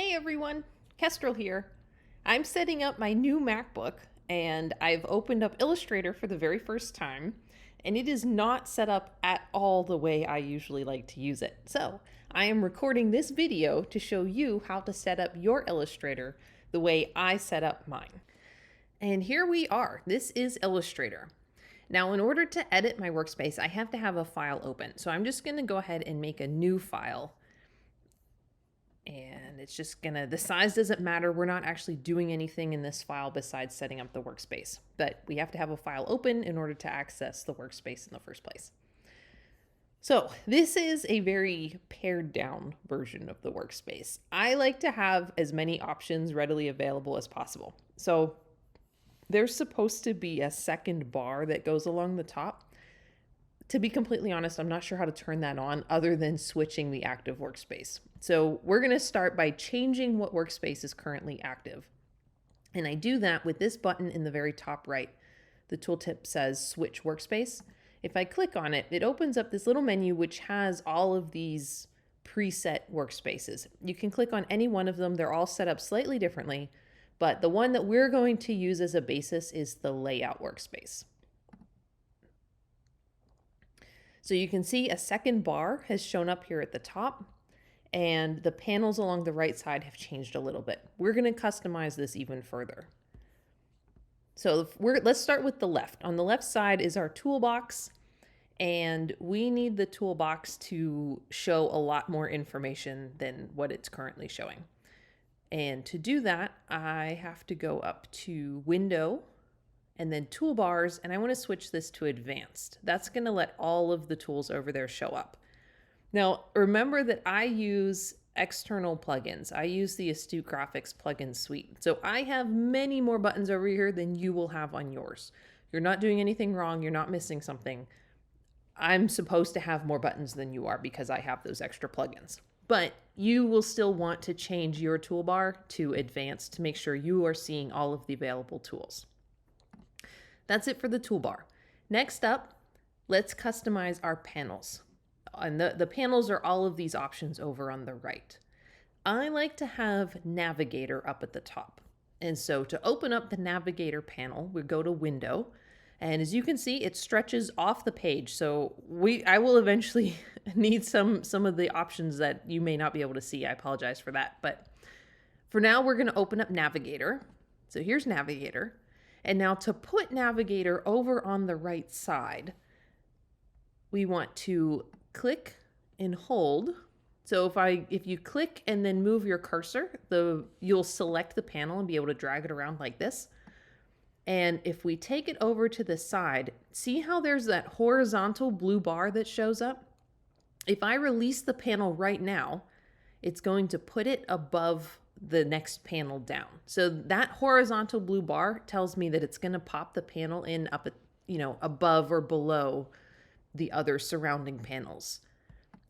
Hey everyone, Kestrel here. I'm setting up my new MacBook and I've opened up Illustrator for the very first time, and it is not set up at all the way I usually like to use it. So I am recording this video to show you how to set up your Illustrator the way I set up mine. And here we are. This is Illustrator. Now, in order to edit my workspace, I have to have a file open. So I'm just going to go ahead and make a new file. And it's just gonna, the size doesn't matter. We're not actually doing anything in this file besides setting up the workspace. But we have to have a file open in order to access the workspace in the first place. So this is a very pared down version of the workspace. I like to have as many options readily available as possible. So there's supposed to be a second bar that goes along the top. To be completely honest, I'm not sure how to turn that on other than switching the active workspace. So we're going to start by changing what workspace is currently active. And I do that with this button in the very top right. The tooltip says switch workspace. If I click on it, it opens up this little menu which has all of these preset workspaces. You can click on any one of them. They're all set up slightly differently, but the one that we're going to use as a basis is the layout workspace. So you can see a second bar has shown up here at the top, and the panels along the right side have changed a little bit. We're going to customize this even further. So let's start with the left. On the left side is our toolbox, and we need the toolbox to show a lot more information than what it's currently showing. And to do that, I have to go up to Window, and then toolbars, and I want to switch this to advanced. That's going to let all of the tools over there show up. Now, remember that I use external plugins. I use the Astute Graphics plugin suite. So I have many more buttons over here than you will have on yours. You're not doing anything wrong. You're not missing something. I'm supposed to have more buttons than you are because I have those extra plugins. But you will still want to change your toolbar to advanced to make sure you are seeing all of the available tools. That's it for the toolbar. Next up, let's customize our panels. And the panels are all of these options over on the right. I like to have Navigator up at the top. And so to open up the Navigator panel, we go to Window. And as you can see, it stretches off the page. So I will eventually need some of the options that you may not be able to see. I apologize for that. But for now, we're going to open up Navigator. So here's Navigator. And now to put Navigator over on the right side, we want to click and hold. So if you click and then move your cursor, you'll select the panel and be able to drag it around like this. And if we take it over to the side, see how there's that horizontal blue bar that shows up? If I release the panel right now, it's going to put it above the next panel down. So that horizontal blue bar tells me that it's going to pop the panel in up at, above or below the other surrounding panels.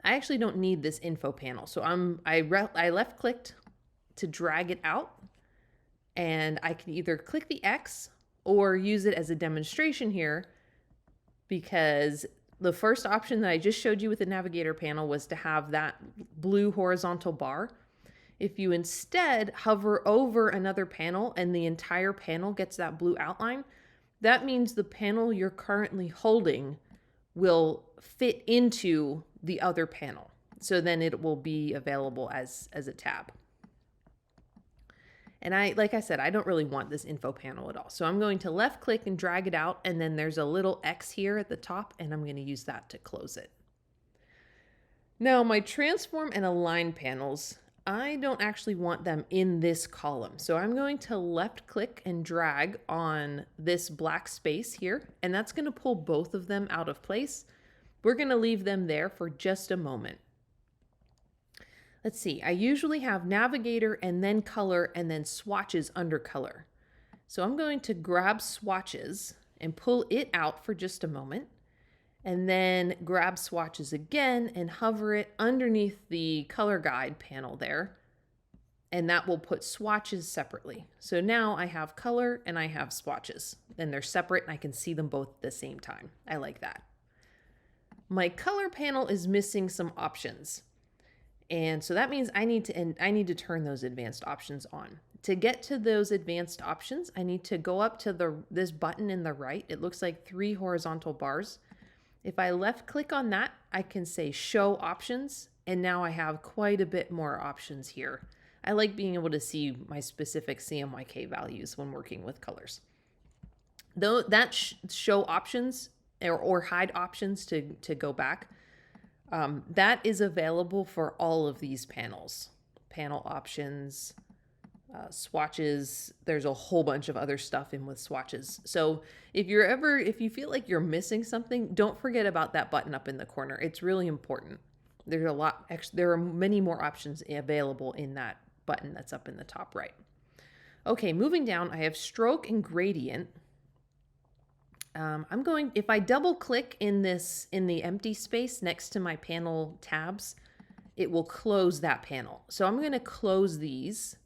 I actually don't need this info panel. So I left clicked to drag it out, and I can either click the X or use it as a demonstration here, because the first option that I just showed you with the Navigator panel was to have that blue horizontal bar. If you instead hover over another panel and the entire panel gets that blue outline, that means the panel you're currently holding will fit into the other panel. So then it will be available as a tab. And like I said, I don't really want this info panel at all. So I'm going to left click and drag it out. And then there's a little X here at the top, and I'm going to use that to close it. Now my transform and align panels, I don't actually want them in this column. So I'm going to left click and drag on this black space here, and that's going to pull both of them out of place. We're going to leave them there for just a moment. Let's see, I usually have Navigator and then color and then swatches under color. So I'm going to grab swatches and pull it out for just a moment, and then grab swatches again and hover it underneath the color guide panel there. And that will put swatches separately. So now I have color and I have swatches, and they're separate and I can see them both at the same time. I like that. My color panel is missing some options. And so that means I need to turn those advanced options on. To get to those advanced options, I need to go up to this button in the right. It looks like 3 horizontal bars. If I left click on that, I can say show options, and now I have quite a bit more options here. I like being able to see my specific CMYK values when working with colors. Though that show options or hide options to go back, that is available for all of these panels. Panel options, swatches, there's a whole bunch of other stuff in with swatches. So if you feel like you're missing something, don't forget about that button up in the corner. It's really important. There are many more options available in that button that's up in the top right. Okay, moving down, I have stroke and gradient. If I double click in the empty space next to my panel tabs, it will close that panel. So I'm going to close these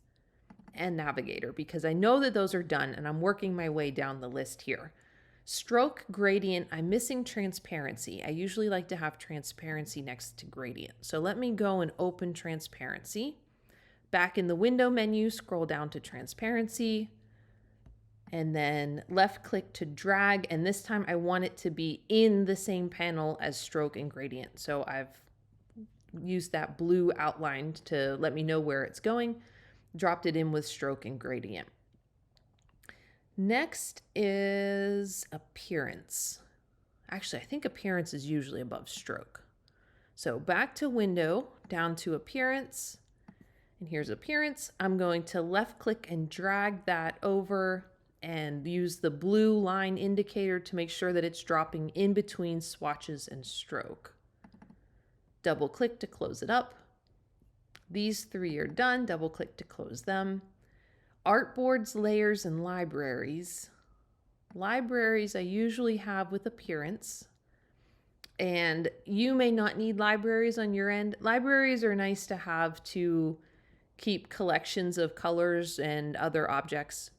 and navigator because I know that those are done and I'm working my way down the list here. Stroke, gradient, I'm missing transparency. I usually like to have transparency next to gradient. So let me go and open transparency. Back in the window menu, scroll down to transparency and then left click to drag. And this time I want it to be in the same panel as stroke and gradient. So I've used that blue outline to let me know where it's going. Dropped it in with stroke and gradient. Next is appearance. Actually, I think appearance is usually above stroke. So back to window, down to appearance, and here's appearance. I'm going to left click and drag that over and use the blue line indicator to make sure that it's dropping in between swatches and stroke. Double click to close it up. These 3 are done. Double click to close them. Artboards, layers, and libraries. Libraries I usually have with appearance. And you may not need libraries on your end. Libraries are nice to have to keep collections of colors and other objects,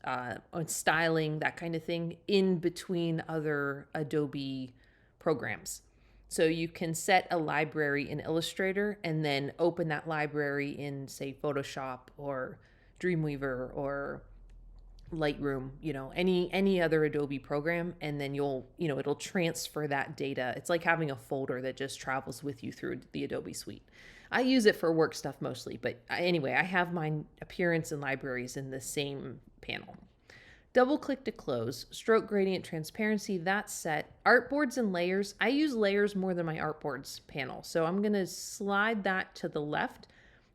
on styling, that kind of thing, in between other Adobe programs. So you can set a library in Illustrator and then open that library in, say, Photoshop or Dreamweaver or Lightroom, any other Adobe program, and then it'll transfer that data. It's like having a folder that just travels with you through the Adobe suite. I use it for work stuff mostly, but anyway, I have my appearance and libraries in the same panel. Double click to close. Stroke, gradient, transparency, that's set. Artboards and layers. I use layers more than my artboards panel. So I'm going to slide that to the left.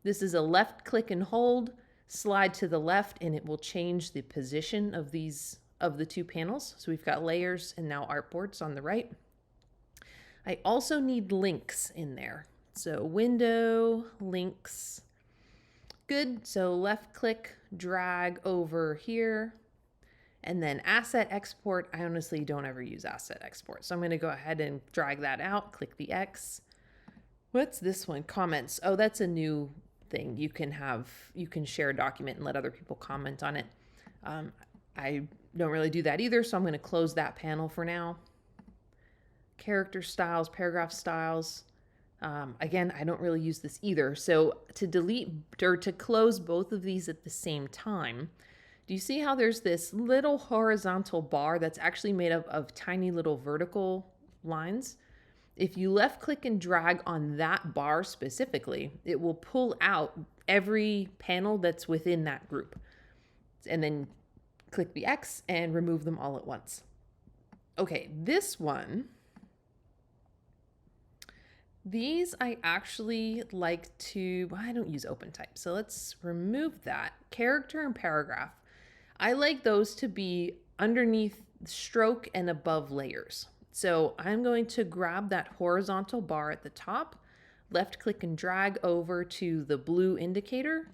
This is a left click and hold, slide to the left, and it will change the position of the 2 panels. So we've got layers and now artboards on the right. I also need links in there. So window, links. Good. So left click, drag over here. And then asset export, I honestly don't ever use asset export. So I'm going to go ahead and drag that out, click the X. What's this one? Comments. Oh, that's a new thing. You can share a document and let other people comment on it. I don't really do that either, so I'm going to close that panel for now. Character styles, paragraph styles. Again, I don't really use this either. So to delete or to close both of these at the same time, do you see how there's this little horizontal bar that's actually made up of tiny little vertical lines? If you left click and drag on that bar specifically, it will pull out every panel that's within that group. And then click the X and remove them all at once. Okay, this one, these I actually like to, I don't use open type, so let's remove that. Character and paragraph. I like those to be underneath stroke and above layers. So I'm going to grab that horizontal bar at the top, left click and drag over to the blue indicator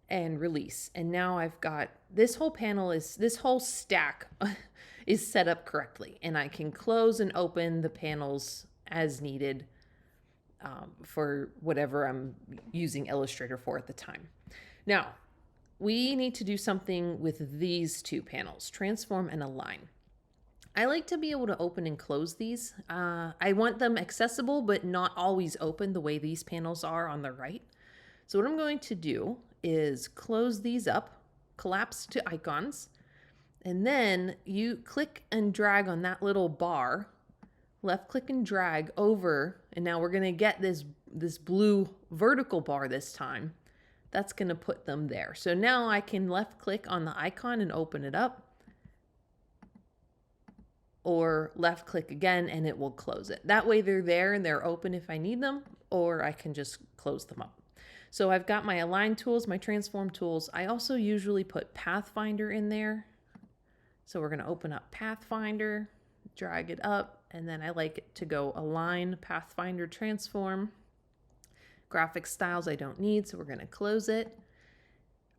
and release. And now I've got this whole stack is set up correctly. And I can close and open the panels as needed for whatever I'm using Illustrator for at the time. Now, we need to do something with these 2 panels, transform and align. I like to be able to open and close these. I want them accessible, but not always open the way these panels are on the right. So what I'm going to do is close these up, collapse to icons, and then you click and drag on that little bar, left click and drag over, and now we're gonna get this blue vertical bar this time. That's gonna put them there. So now I can left click on the icon and open it up, or left click again and it will close it. That way they're there and they're open if I need them, or I can just close them up. So I've got my align tools, my transform tools. I also usually put Pathfinder in there. So we're gonna open up Pathfinder, drag it up, and then I like it to go align, Pathfinder, transform. Graphic styles I don't need, so we're gonna close it.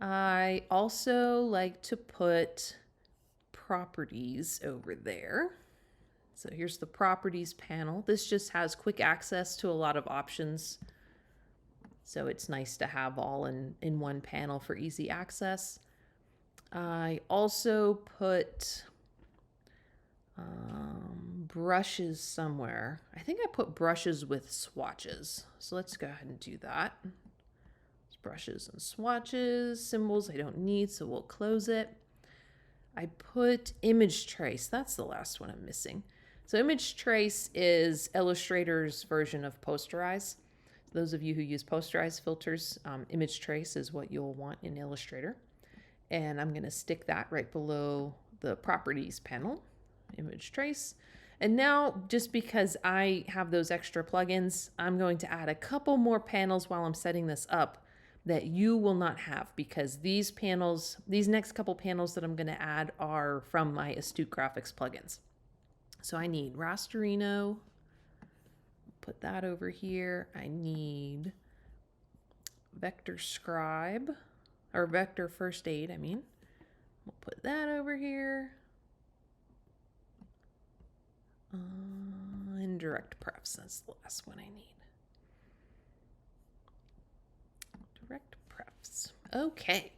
I also like to put properties over there. So here's the properties panel. This just has quick access to a lot of options. So it's nice to have all in one panel for easy access. I also put brushes somewhere. I think I put brushes with swatches. So let's go ahead and do that. It's brushes and swatches, symbols I don't need, so we'll close it. I put image trace. That's the last one I'm missing. So image trace is Illustrator's version of posterize. Those of you who use posterize filters, image trace is what you'll want in Illustrator. And I'm gonna stick that right below the properties panel, image trace. And now, just because I have those extra plugins, I'm going to add a couple more panels while I'm setting this up that you will not have, because these panels, these next couple panels that I'm gonna add are from my Astute Graphics plugins. So I need Rasterino, put that over here. I need Vector Scribe, or Vector First Aid, I mean. We'll put that over here. And Direct Prefs, that's the last one I need. Direct Prefs. Okay,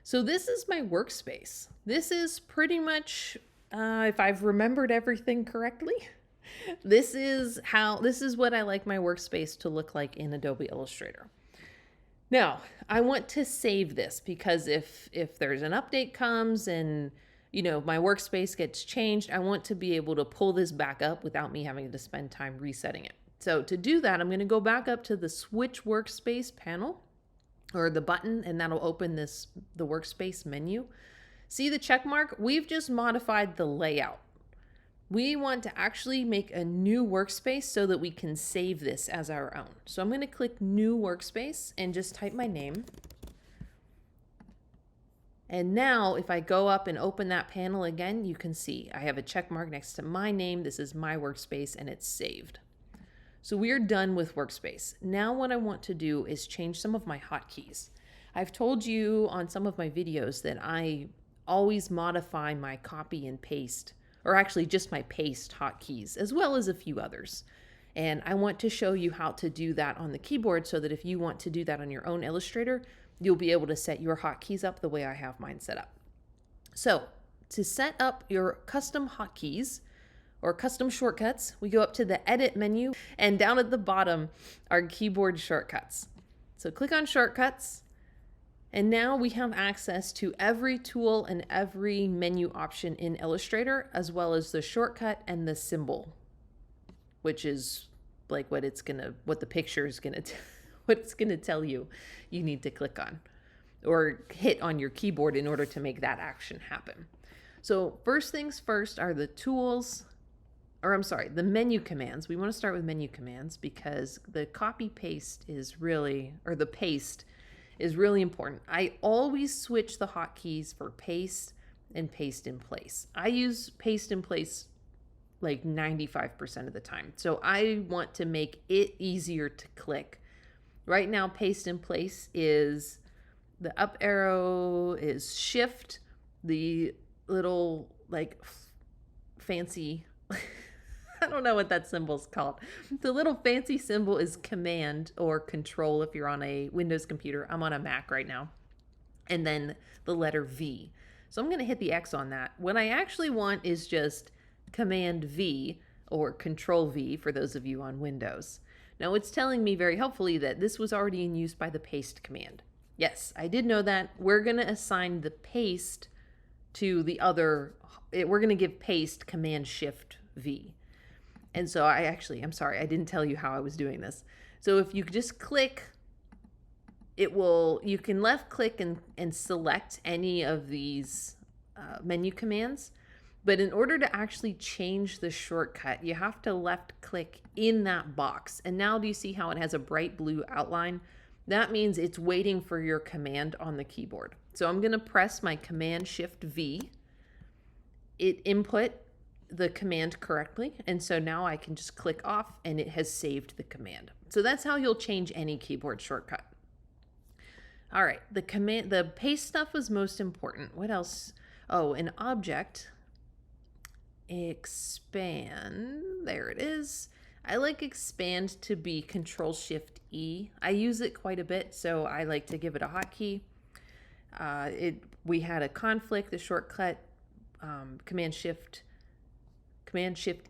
so this is my workspace. This is pretty much, if I've remembered everything correctly, this is what I like my workspace to look like in Adobe Illustrator. Now, I want to save this because if there's an update comes and my workspace gets changed, I want to be able to pull this back up without me having to spend time resetting it. So to do that, I'm going to go back up to the Switch Workspace panel, or the button, and that'll open the Workspace menu. See the check mark? We've just modified the layout. We want to actually make a new workspace so that we can save this as our own. So I'm going to click New Workspace and just type my name. And now if I go up and open that panel again, you can see I have a check mark next to my name. This is my workspace and it's saved. So we're done with Workspace. Now what I want to do is change some of my hotkeys. I've told you on some of my videos that I always modify my copy and paste, or actually just my paste hotkeys, as well as a few others. And I want to show you how to do that on the keyboard so that if you want to do that on your own Illustrator, you'll be able to set your hotkeys up the way I have mine set up. So to set up your custom hotkeys or custom shortcuts, we go up to the Edit menu, and down at the bottom are keyboard shortcuts. So click on Shortcuts, and now we have access to every tool and every menu option in Illustrator, as well as the shortcut and the symbol, which is like what the picture is gonna what it's gonna tell you need to click on or hit on your keyboard in order to make that action happen. So first things first are the tools, or I'm sorry, the menu commands. We want to start with menu commands because the copy paste is really, or the paste is really important. I always switch the hotkeys for paste and paste in place. I use paste in place like 95% of the time. So I want to make it easier to click. Right now, paste in place is the up arrow is shift, the little like fancy, I don't know what that symbol's called. The little fancy symbol is command or control if you're on a Windows computer. I'm on a Mac right now. And then the letter V. So I'm going to hit the X on that. What I actually want is just Command V or Control V for those of you on Windows. Now it's telling me very helpfully that this was already in use by the paste command. Yes, I did know that. We're going to assign the paste to the other, we're going to give paste Command Shift V. And so I'm sorry, I didn't tell you how I was doing this. So if you just click, you can left click and select any of these menu commands. But in order to actually change the shortcut, you have to left click in that box. And now do you see how it has a bright blue outline? That means it's waiting for your command on the keyboard. So I'm going to press my Command Shift V. It input the command correctly. And so now I can just click off and it has saved the command. So that's how you'll change any keyboard shortcut. All right, the paste stuff was most important. What else? Oh, an object. Expand, there it is. I like expand to be Control Shift E. I use it quite a bit, so I like to give it a hotkey. We had a conflict, the shortcut Command Shift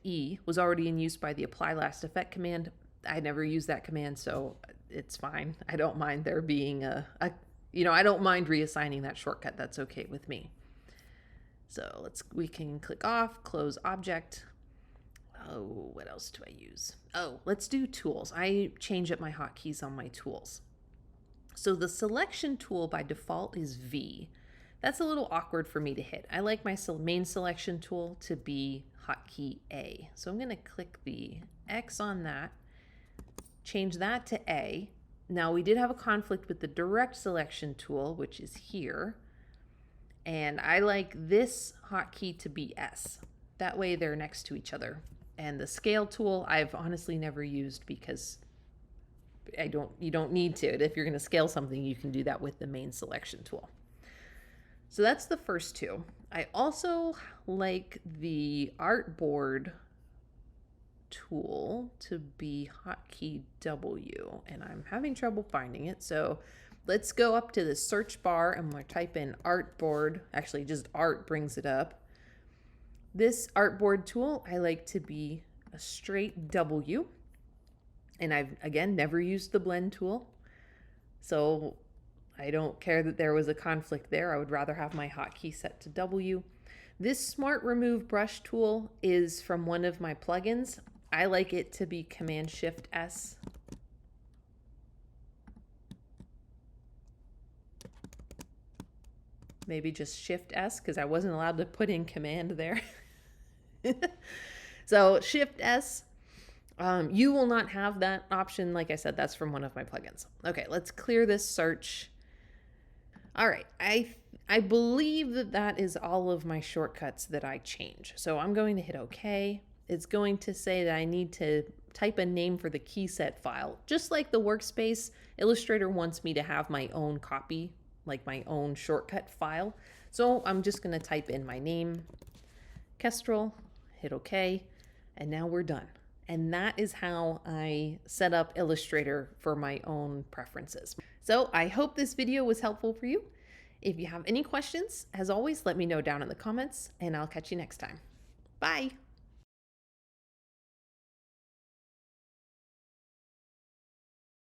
E was already in use by the Apply Last Effect command. I never use that command, so it's fine. I don't mind there being I don't mind reassigning that shortcut. That's okay with me. So we can click off, close object. Oh, what else do I use? Oh, let's do tools. I change up my hotkeys on my tools. So the selection tool by default is V. That's a little awkward for me to hit. I like my main selection tool to be hotkey A. So I'm going to click the X on that, change that to A. Now we did have a conflict with the direct selection tool, which is here. And I like this hotkey to be S. That way they're next to each other. And the scale tool I've honestly never used because you don't need to. If you're going to scale something, you can do that with the main selection tool. So that's the first two. I also like the artboard tool to be hotkey W, and I'm having trouble finding it. So let's go up to the search bar and we'll type in artboard. Actually, just art brings it up. This artboard tool I like to be a straight W. And I've, again, never used the blend tool. So I don't care that there was a conflict there. I would rather have my hotkey set to W. This Smart Remove Brush tool is from one of my plugins. I like it to be Command Shift S. Maybe just Shift S because I wasn't allowed to put in Command there. So Shift S. You will not have that option. Like I said, that's from one of my plugins. Okay, let's clear this search. All right, I believe that is all of my shortcuts that I change. So I'm going to hit OK. It's going to say that I need to type a name for the key set file. Just like the Workspace, Illustrator wants me to have my own copy, like my own shortcut file. So I'm just going to type in my name, Kestrel, hit OK, and now we're done. And that is how I set up Illustrator for my own preferences. So I hope this video was helpful for you. If you have any questions, as always, let me know down in the comments, and I'll catch you next time. Bye.